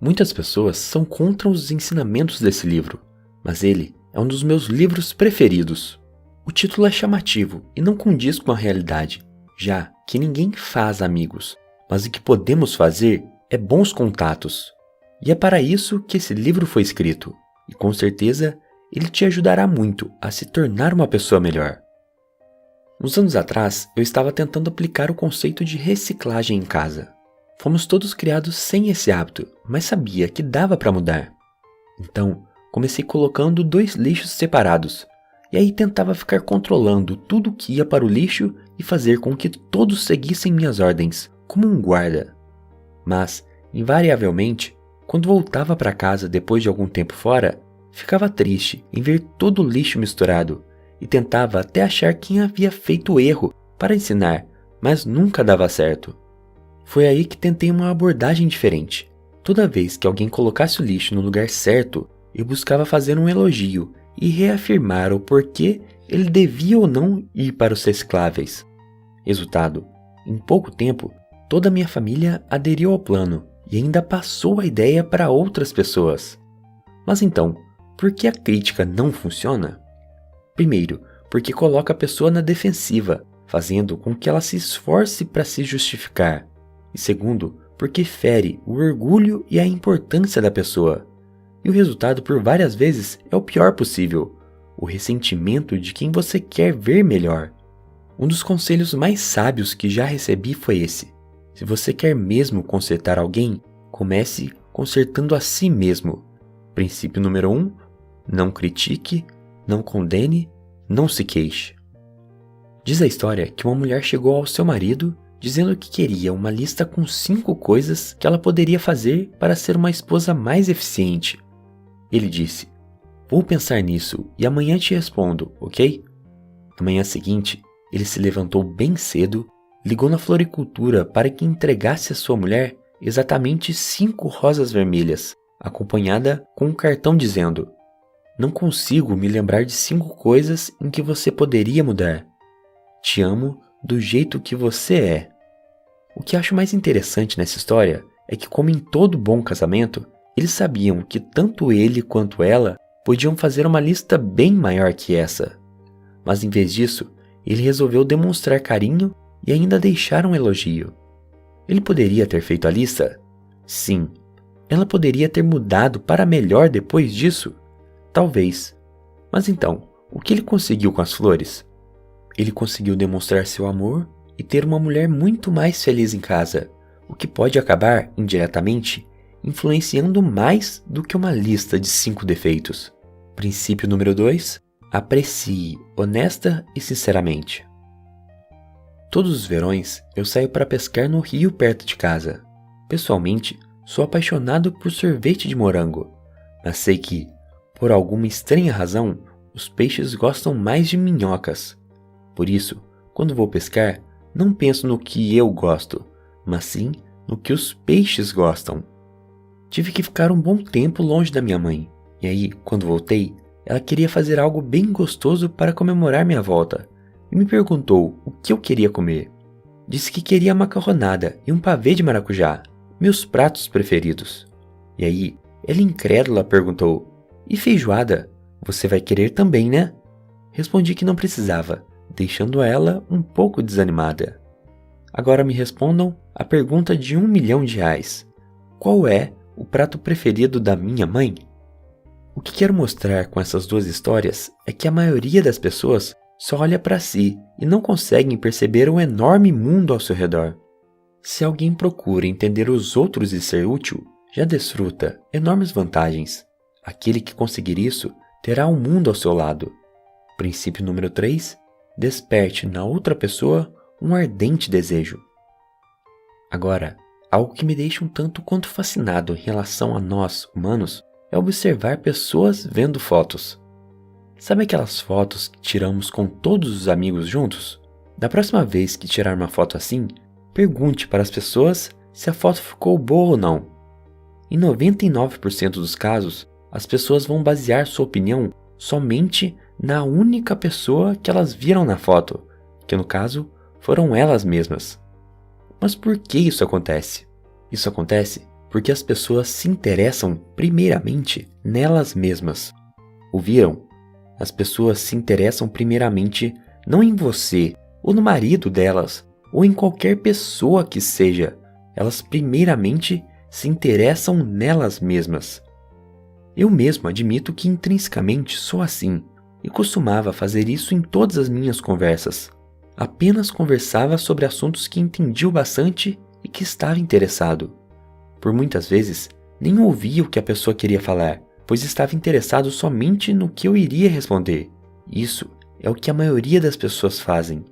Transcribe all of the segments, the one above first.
Muitas pessoas são contra os ensinamentos desse livro, mas ele é um dos meus livros preferidos. O título é chamativo e não condiz com a realidade, já que ninguém faz amigos, mas o que podemos fazer é bons contatos. E é para isso que esse livro foi escrito, e com certeza ele te ajudará muito a se tornar uma pessoa melhor. Uns anos atrás, eu estava tentando aplicar o conceito de reciclagem em casa. Fomos todos criados sem esse hábito, mas sabia que dava para mudar. Então, comecei colocando 2 lixos separados, e aí tentava ficar controlando tudo que ia para o lixo e fazer com que todos seguissem minhas ordens, como um guarda. Mas, invariavelmente, quando voltava para casa depois de algum tempo fora, ficava triste em ver todo o lixo misturado e tentava até achar quem havia feito o erro para ensinar, mas nunca dava certo. Foi aí que tentei uma abordagem diferente. Toda vez que alguém colocasse o lixo no lugar certo, eu buscava fazer um elogio e reafirmar o porquê ele devia ou não ir para os recicláveis. Resultado: em pouco tempo, toda a minha família aderiu ao plano e ainda passou a ideia para outras pessoas. Mas então, por que a crítica não funciona? Primeiro, porque coloca a pessoa na defensiva, fazendo com que ela se esforce para se justificar. E segundo, porque fere o orgulho e a importância da pessoa. E o resultado por várias vezes é o pior possível: o ressentimento de quem você quer ver melhor. Um dos conselhos mais sábios que já recebi foi esse: se você quer mesmo consertar alguém, comece consertando a si mesmo. Princípio número 1, não critique, não condene, não se queixe. Diz a história que uma mulher chegou ao seu marido dizendo que queria uma lista com 5 coisas que ela poderia fazer para ser uma esposa mais eficiente. Ele disse: "Vou pensar nisso e amanhã te respondo, ok?" Na manhã seguinte, ele se levantou bem cedo, ligou na floricultura para que entregasse à sua mulher exatamente 5 rosas vermelhas, acompanhada com um cartão dizendo: "Não consigo me lembrar de 5 coisas em que você poderia mudar. Te amo do jeito que você é." O que acho mais interessante nessa história é que, como em todo bom casamento, eles sabiam que tanto ele quanto ela podiam fazer uma lista bem maior que essa. Mas em vez disso, ele resolveu demonstrar carinho e ainda deixar um elogio. Ele poderia ter feito a lista? Sim. Ela poderia ter mudado para melhor depois disso? Talvez. Mas então, o que ele conseguiu com as flores? Ele conseguiu demonstrar seu amor e ter uma mulher muito mais feliz em casa, o que pode acabar, indiretamente, influenciando mais do que uma lista de 5 defeitos. Princípio número 2, aprecie, honesta e sinceramente. Todos os verões eu saio para pescar no rio perto de casa. Pessoalmente, sou apaixonado por sorvete de morango, mas sei que, por alguma estranha razão, os peixes gostam mais de minhocas. Por isso, quando vou pescar, não penso no que eu gosto, mas sim no que os peixes gostam. Tive que ficar um bom tempo longe da minha mãe, e aí, quando voltei, ela queria fazer algo bem gostoso para comemorar minha volta, e me perguntou o que eu queria comer. Disse que queria macarronada e um pavê de maracujá, meus pratos preferidos. E aí, ela incrédula perguntou: "E feijoada? Você vai querer também, né?" Respondi que não precisava, deixando ela um pouco desanimada. Agora me respondam a pergunta de R$1 milhão: qual é o prato preferido da minha mãe? O que quero mostrar com essas 2 histórias é que a maioria das pessoas só olha para si e não conseguem perceber o enorme mundo ao seu redor. Se alguém procura entender os outros e ser útil, já desfruta enormes vantagens. Aquele que conseguir isso terá o mundo ao seu lado. Princípio número 3, desperte na outra pessoa um ardente desejo. Agora, algo que me deixa um tanto quanto fascinado em relação a nós, humanos, é observar pessoas vendo fotos. Sabe aquelas fotos que tiramos com todos os amigos juntos? Da próxima vez que tirar uma foto assim, pergunte para as pessoas se a foto ficou boa ou não. Em 99% dos casos, as pessoas vão basear sua opinião somente na única pessoa que elas viram na foto, que no caso foram elas mesmas. Mas por que isso acontece? Isso acontece porque as pessoas se interessam primeiramente nelas mesmas. Ouviram? As pessoas se interessam primeiramente não em você, ou no marido delas, ou em qualquer pessoa que seja. Elas primeiramente se interessam nelas mesmas. Eu mesmo admito que intrinsecamente sou assim, e costumava fazer isso em todas as minhas conversas. Apenas conversava sobre assuntos que entendia bastante e que estava interessado. Por muitas vezes, nem ouvia o que a pessoa queria falar, pois estava interessado somente no que eu iria responder. Isso é o que a maioria das pessoas fazem.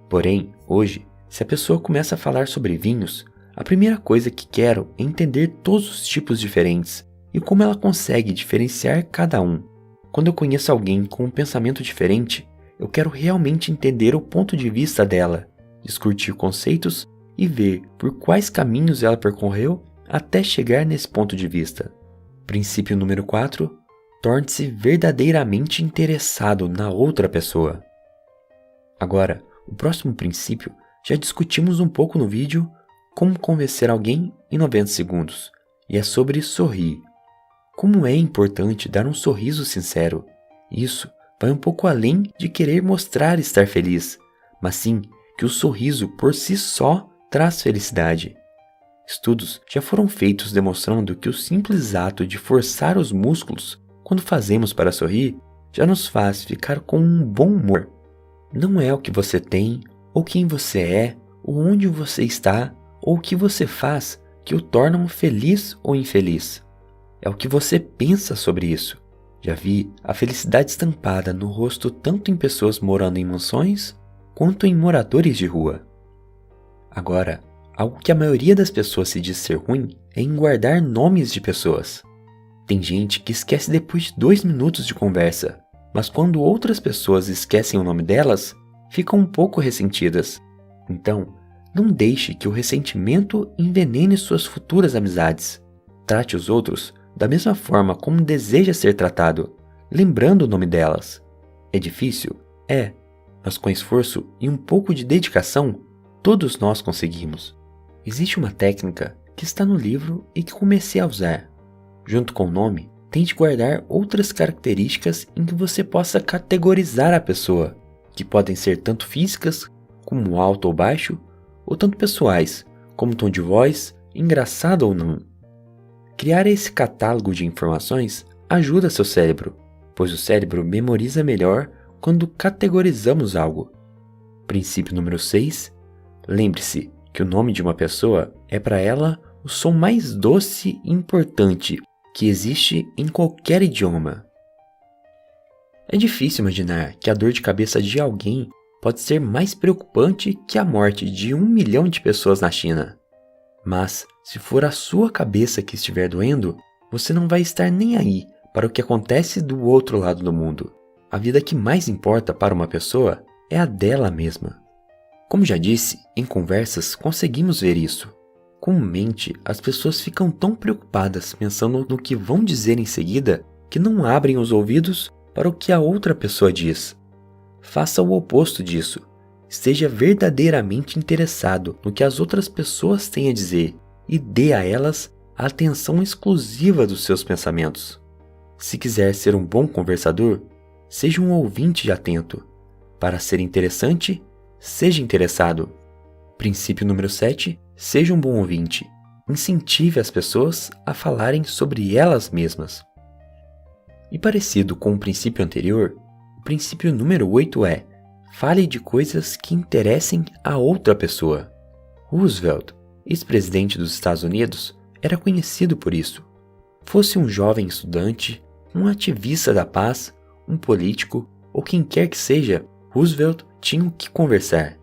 Porém, hoje, se a pessoa começa a falar sobre vinhos, a primeira coisa que quero é entender todos os tipos diferentes e como ela consegue diferenciar cada um. Quando eu conheço alguém com um pensamento diferente, eu quero realmente entender o ponto de vista dela, discutir conceitos e ver por quais caminhos ela percorreu até chegar nesse ponto de vista. Princípio número 4. Torne-se verdadeiramente interessado na outra pessoa. Agora, o próximo princípio já discutimos um pouco no vídeo Como convencer alguém em 90 segundos, e é sobre sorrir. Como é importante dar um sorriso sincero. Isso vai um pouco além de querer mostrar estar feliz, mas sim que o sorriso por si só traz felicidade. Estudos já foram feitos demonstrando que o simples ato de forçar os músculos quando fazemos para sorrir já nos faz ficar com um bom humor. Não é o que você tem, ou quem você é, ou onde você está, ou o que você faz que o tornam feliz ou infeliz. É o que você pensa sobre isso. Já vi a felicidade estampada no rosto tanto em pessoas morando em mansões, quanto em moradores de rua. Agora, algo que a maioria das pessoas se diz ser ruim é em guardar nomes de pessoas. Tem gente que esquece depois de 2 minutos de conversa, mas quando outras pessoas esquecem o nome delas, ficam um pouco ressentidas. Então, não deixe que o ressentimento envenene suas futuras amizades. Trate os outros da mesma forma como deseja ser tratado, lembrando o nome delas. É difícil? É, mas com esforço e um pouco de dedicação, todos nós conseguimos. Existe uma técnica que está no livro e que comecei a usar. Junto com o nome, tente guardar outras características em que você possa categorizar a pessoa, que podem ser tanto físicas, como alto ou baixo, ou tanto pessoais, como tom de voz, engraçado ou não. Criar esse catálogo de informações ajuda seu cérebro, pois o cérebro memoriza melhor quando categorizamos algo. Princípio número 6. Lembre-se que o nome de uma pessoa é para ela o som mais doce e importante que existe em qualquer idioma. É difícil imaginar que a dor de cabeça de alguém pode ser mais preocupante que a morte de 1 milhão de pessoas na China. Mas, se for a sua cabeça que estiver doendo, você não vai estar nem aí para o que acontece do outro lado do mundo. A vida que mais importa para uma pessoa é a dela mesma. Como já disse, em conversas conseguimos ver isso. Comumente, as pessoas ficam tão preocupadas pensando no que vão dizer em seguida que não abrem os ouvidos para o que a outra pessoa diz. Faça o oposto disso. Esteja verdadeiramente interessado no que as outras pessoas têm a dizer e dê a elas a atenção exclusiva dos seus pensamentos. Se quiser ser um bom conversador, seja um ouvinte atento. Para ser interessante, seja interessado. Princípio número 7. Seja um bom ouvinte. Incentive as pessoas a falarem sobre elas mesmas. E parecido com o princípio anterior, o princípio número 8 é: fale de coisas que interessem a outra pessoa. Roosevelt, ex-presidente dos Estados Unidos, era conhecido por isso. Fosse um jovem estudante, um ativista da paz, um político ou quem quer que seja, Roosevelt tinha o que conversar.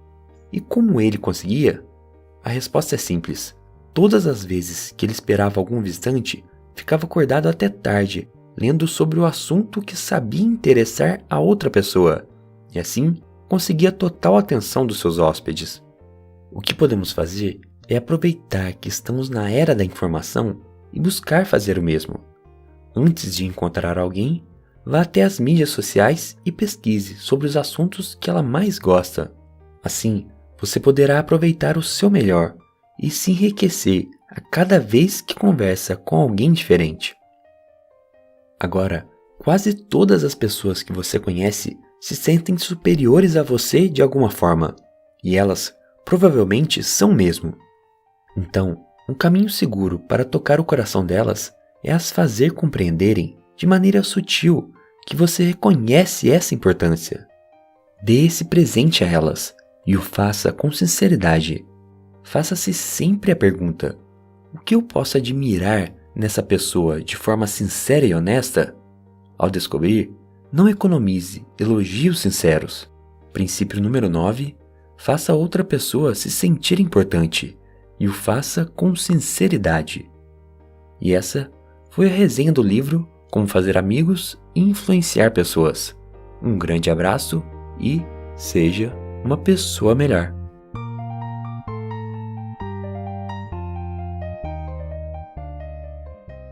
E como ele conseguia? A resposta é simples. Todas as vezes que ele esperava algum visitante, ficava acordado até tarde, lendo sobre o assunto que sabia interessar a outra pessoa, e assim conseguia total atenção dos seus hóspedes. O que podemos fazer é aproveitar que estamos na era da informação e buscar fazer o mesmo. Antes de encontrar alguém, vá até as mídias sociais e pesquise sobre os assuntos que ela mais gosta. Assim, você poderá aproveitar o seu melhor e se enriquecer a cada vez que conversa com alguém diferente. Agora, quase todas as pessoas que você conhece se sentem superiores a você de alguma forma, e elas provavelmente são mesmo. Então, um caminho seguro para tocar o coração delas é as fazer compreenderem de maneira sutil que você reconhece essa importância. Dê esse presente a elas e o faça com sinceridade. Faça-se sempre a pergunta: o que eu posso admirar nessa pessoa de forma sincera e honesta? Ao descobrir, não economize elogios sinceros. Princípio número 9. Faça outra pessoa se sentir importante e o faça com sinceridade. E essa foi a resenha do livro Como Fazer Amigos e Influenciar Pessoas. Um grande abraço e seja uma pessoa melhor.